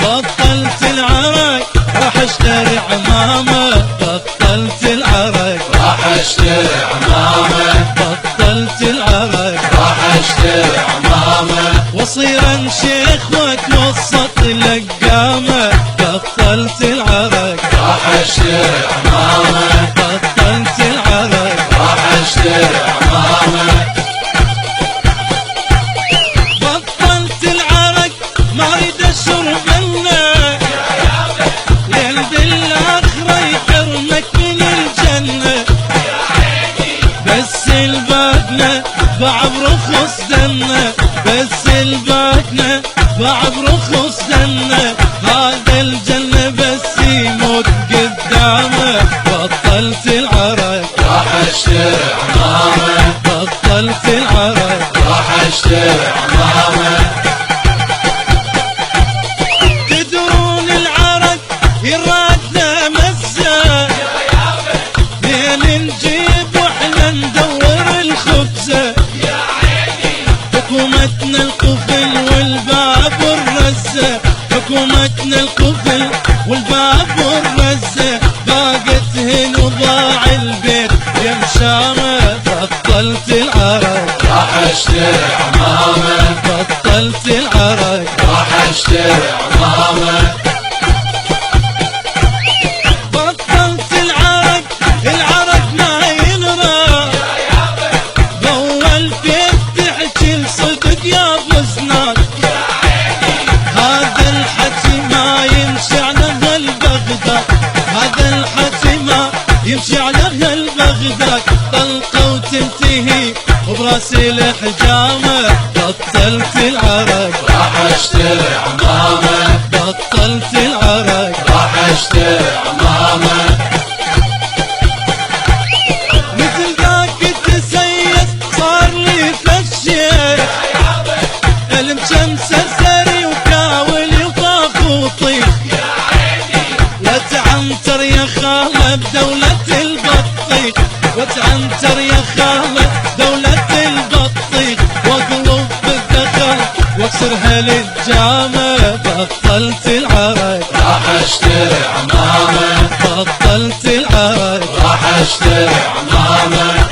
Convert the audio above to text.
بطلت العرق راح اشتري عمامة، بطلت العرق راح اشتري عمامة، بطلت العرق راح اشتري عمامة، واصير شيخ واتوسط لقامة، بطلت العرق راح اشتري عمامة، بطلت العرق راح اشتري عمامة، بطلت العرق ما اريد اشرب منه، ليل بالاخره يحرمك من الجنه، بس الباقنا باع برخص دمه، بس الباقنا باع برخص دمه، هذا الجنه بس يموت قدامه، بطلت العرق راح اشتري عمامة، بطلت العرق راح اشتري عمامة، تدرون العرق يرادنا مزه، لين نجيب واحنا ندور الخبزه، حكومتنا القفل والباب الرزه، حكومتنا القفل والباب الرزه، باقت هن وضاع البيت يا مشامه، بطلت العرق راح اشتري عمامة، بطلت العرق راح اشتري عمامة، بطلت العرق، العرق ما ينرى، بول بيت تحكي الصدق يا ابو زناد، هذا الحكي ما يمشي على اهل بغداد، هذا الحكي ما يمشي على اهل بغداد، طلقه وتنتهي وبراس الحجامه، بطلت العرق راح اشتري عمامة، بطلت العرق راح اشتري عمامة، مثل ذاك تسيس صار لي فالشيخ، المشمسة سري وكاولي وطاف وطيخ، وتعنتر يا خالة بدولة البطيخ، وتعنتر يا خالة دولة البطيخ، واقلب بالدخل واكسرها للجامة، بطلت العرق راح اشتري عمامة، بطلت العرق راح اشتري عمامة،